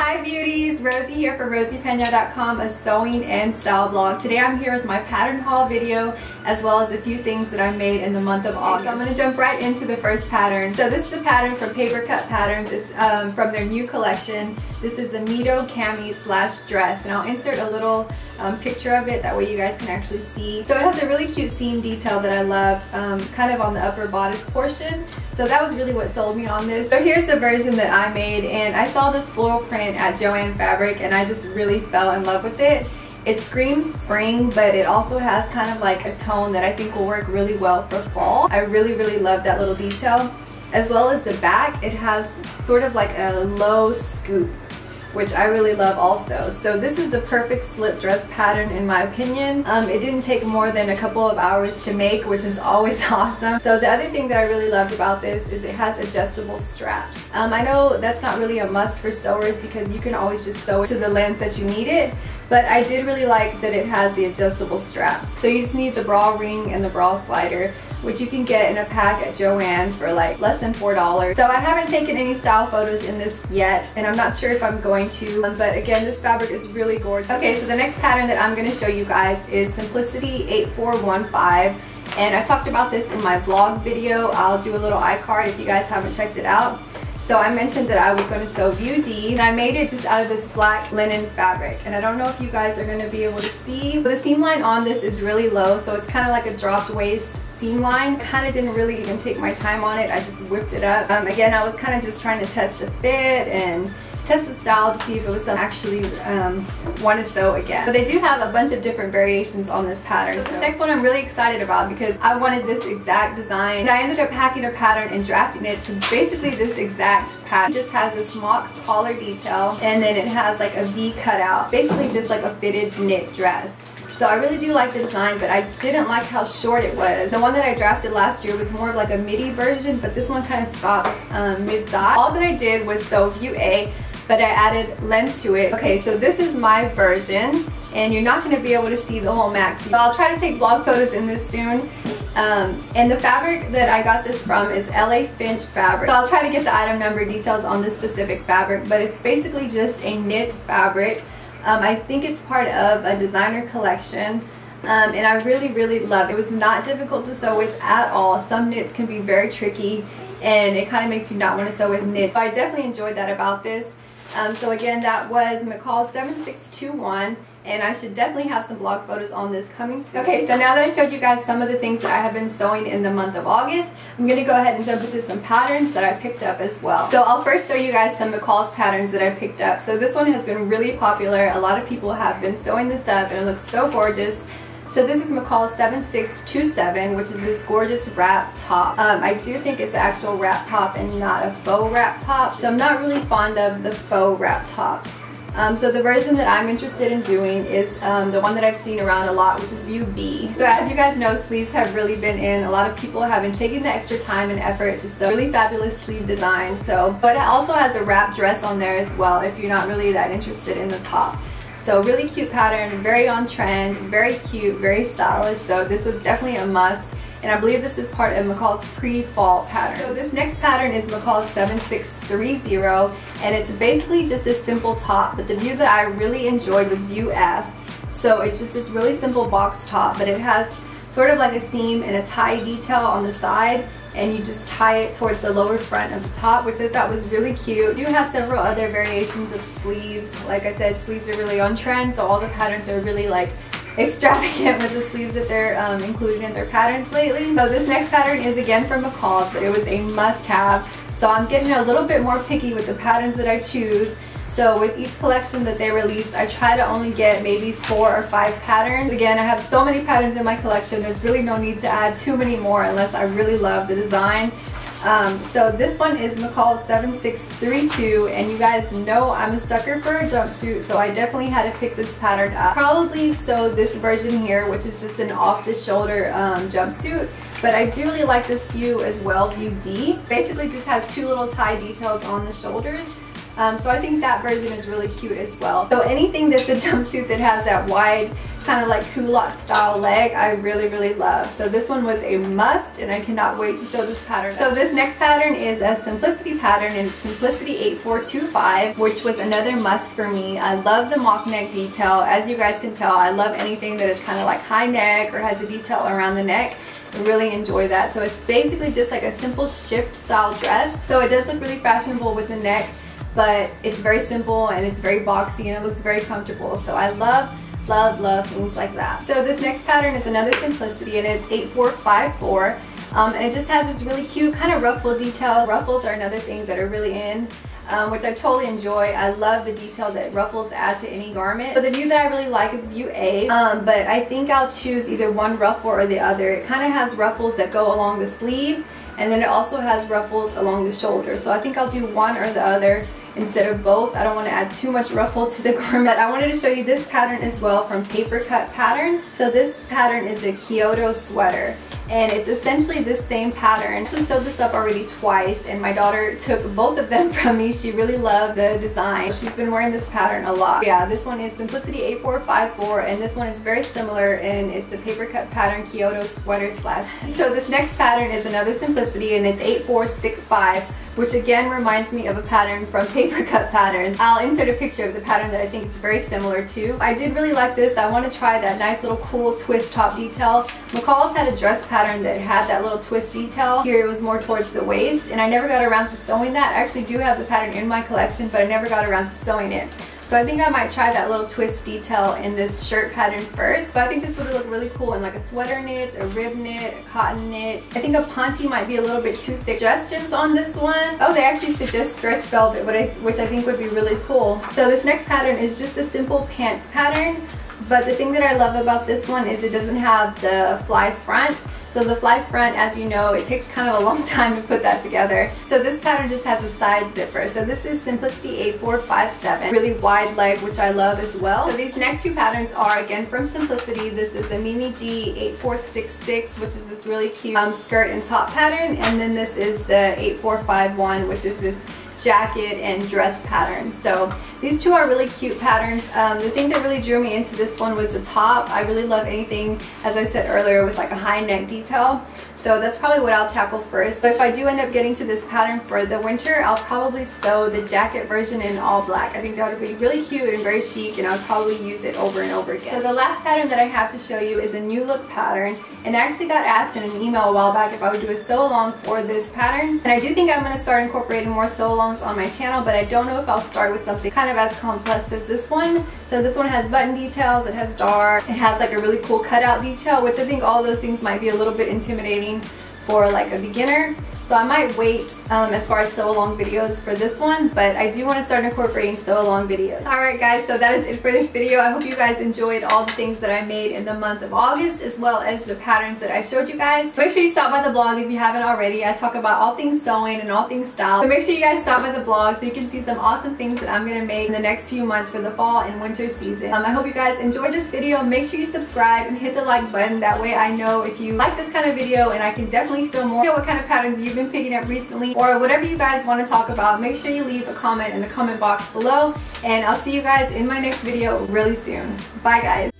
Hi beauties, Rosie here for rosypeña.com, a sewing and style blog. Today I'm here with my pattern haul video as well as a few things that I made in the month of August. So I'm going to jump right into the first pattern. So this is the pattern from Paper Cut Patterns. It's from their new collection. This is the Mito Cami / dress, and I'll insert a little picture of it, that way you guys can actually see. So it has a really cute seam detail that I loved, kind of on the upper bodice portion. So that was really what sold me on this. So here's the version that I made, and I saw this floral print at Joann Fabric and I just really fell in love with it. It screams spring, but it also has kind of like a tone that I think will work really well for fall. I really love that little detail. As well as the back, it has sort of like a low scoop, which I really love also. So this is the perfect slip dress pattern in my opinion. It didn't take more than a couple of hours to make, which is always awesome. So the other thing that I really loved about this is it has adjustable straps. I know that's not really a must for sewers because you can always just sew it to the length that you need it, but I did really like that it has the adjustable straps. So you just need the bra ring and the bra slider, which you can get in a pack at Joann for like less than $4. So I haven't taken any style photos in this yet, and I'm not sure if I'm going to, but again, this fabric is really gorgeous. Okay, so the next pattern that I'm going to show you guys is Simplicity 8415, and I talked about this in my vlog video. I'll do a little iCard if you guys haven't checked it out. So I mentioned that I was going to sew view D, and I made it just out of this black linen fabric, and I don't know if you guys are going to be able to see, but the seam line on this is really low, so it's kind of like a dropped waist seam line. Kind of didn't really even take my time on it. I just whipped it up. Again, I was kind of just trying to test the fit and test the style to see if it was something I actually want to sew again. So they do have a bunch of different variations on this pattern. So this next one I'm really excited about because I wanted this exact design, and I ended up hacking a pattern and drafting it to basically this exact pattern. It just has this mock collar detail, and then it has like a V cutout, basically just like a fitted knit dress. So I really do like the design, but I didn't like how short it was. The one that I drafted last year was more of like a midi version, but this one kind of stops mid-thigh. All that I did was sew view A, but I added length to it. Okay, so this is my version, and you're not going to be able to see the whole maxi. So I'll try to take blog photos in this soon. And the fabric that I got this from is LA Finch fabric. So I'll try to get the item number details on this specific fabric, but it's basically just a knit fabric. I think it's part of a designer collection, and I really loved it. It was not difficult to sew with at all. Some knits can be very tricky, and it kind of makes you not want to sew with knits. So I definitely enjoyed that about this. So again, that was McCall 7621, and I should definitely have some blog photos on this coming soon. Okay, so now that I showed you guys some of the things that I have been sewing in the month of August, I'm going to go ahead and jump into some patterns that I picked up as well. So I'll first show you guys some McCall's patterns that I picked up. So this one has been really popular. A lot of people have been sewing this up, and it looks so gorgeous. So this is McCall 7627, which is this gorgeous wrap top. I do think it's an actual wrap top and not a faux wrap top. So I'm not really fond of the faux wrap tops. So the version that I'm interested in doing is the one that I've seen around a lot, which is view B. So as you guys know, sleeves have really been in. A lot of people have been taking the extra time and effort to sew really fabulous sleeve designs. But it also has a wrap dress on there as well if you're not really that interested in the top. So really cute pattern, very on trend, very cute, very stylish. So this was definitely a must. And I believe this is part of McCall's pre-fall pattern. So this next pattern is McCall 7630, and it's basically just a simple top, but the view that I really enjoyed was view F. So it's just this really simple box top, but it has sort of like a seam and a tie detail on the side, and you just tie it towards the lower front of the top, which I thought was really cute. We do have several other variations of sleeves. Like I said, sleeves are really on trend, so all the patterns are really like extravagant with the sleeves that they're including in their patterns lately. So this next pattern is again from McCall's, but it was a must-have. So I'm getting a little bit more picky with the patterns that I choose. So with each collection that they release, I try to only get maybe 4 or 5 patterns. Again, I have so many patterns in my collection, there's really no need to add too many more unless I really love the design. So this one is McCall 7632, and you guys know I'm a sucker for a jumpsuit, so I definitely had to pick this pattern up. Probably sew this version here, which is just an off-the-shoulder jumpsuit, but I do really like this view as well, view D. Basically just has 2 little tie details on the shoulders. So I think that version is really cute as well. So anything that's a jumpsuit that has that wide kind of like culotte style leg, I really love. So this one was a must, and I cannot wait to sew this pattern. So this next pattern is a simplicity pattern, and it's Simplicity 8425, which was another must for me. I love the mock neck detail. As you guys can tell, I love anything that is kind of like high neck or has a detail around the neck. I really enjoy that. So it's basically just like a simple shift style dress. So it does look really fashionable with the neck, but it's very simple and it's very boxy and it looks very comfortable. So I love things like that. So this next pattern is another simplicity, and it's 8454, and it just has this really cute kind of ruffle detail. Ruffles are another thing that are really in, which I totally enjoy. I love the detail that ruffles add to any garment. So the view that I really like is view A, but I think I'll choose either one ruffle or the other. It kind of has ruffles that go along the sleeve, and then it also has ruffles along the shoulder. So I think I'll do one or the other instead of both. I don't want to add too much ruffle to the garment. I wanted to show you this pattern as well from Paper Cut Patterns. So this pattern is a Kyoto sweater, and it's essentially this same pattern. I actually sewed this up already twice, and my daughter took both of them from me. She really loved the design. She's been wearing this pattern a lot. Yeah, this one is Simplicity 8454, and this one is very similar, and it's a Paper Cut Pattern Kyoto sweater slash tee. So this next pattern is another Simplicity, and it's 8465, which again reminds me of a pattern from Paper Cut Patterns. I'll insert a picture of the pattern that I think it's very similar to. I did really like this. I want to try that nice little cool twist top detail. McCall's had a dress pattern that had that little twist detail. Here it was more towards the waist, and I never got around to sewing that. I actually do have the pattern in my collection, but I never got around to sewing it. So I think I might try that little twist detail in this shirt pattern first. But I think this would look really cool in like a sweater knit, a rib knit, a cotton knit. I think a ponte might be a little bit too thick. Suggestions on this one. Oh, they actually suggest stretch velvet, which I think would be really cool. So this next pattern is just a simple pants pattern. But the thing that I love about this one is it doesn't have the fly front. So the fly front, as you know, it takes kind of a long time to put that together. So this pattern just has a side zipper. So this is Simplicity 8457. Really wide leg, which I love as well. So these next two patterns are again from Simplicity. This is the Mimi G 8466, which is this really cute skirt and top pattern. And then this is the 8451, which is this jacket and dress pattern. So these two are really cute patterns. The thing that really drew me into this one was the top. I really love anything, as I said earlier, with like a high neck detail. So that's probably what I'll tackle first. So if I do end up getting to this pattern for the winter, I'll probably sew the jacket version in all black. I think that would be really cute and very chic, and I'll probably use it over and over again. So the last pattern that I have to show you is a new look pattern, and I actually got asked in an email a while back if I would do a sew along for this pattern. And I do think I'm going to start incorporating more sew alongs on my channel, but I don't know if I'll start with something kind of as complex as this one. So this one has button details, it has dark, it has like a really cool cutout detail, which I think all those things might be a little bit intimidating for like a beginner. So I might wait as far as sew along videos for this one, but I do want to start incorporating sew along videos. Alright guys, so that is it for this video. I hope you guys enjoyed all the things that I made in the month of August, as well as the patterns that I showed you guys. Make sure you stop by the blog if you haven't already. I talk about all things sewing and all things style. So make sure you guys stop by the blog so you can see some awesome things that I'm going to make in the next few months for the fall and winter season. I hope you guys enjoyed this video. Make sure you subscribe and hit the like button. That way I know if you like this kind of video, and I can definitely film more. What kind of patterns you've been picking up recently, or whatever you guys want to talk about. Make sure you leave a comment in the comment box below, and I'll see you guys in my next video really soon. Bye guys.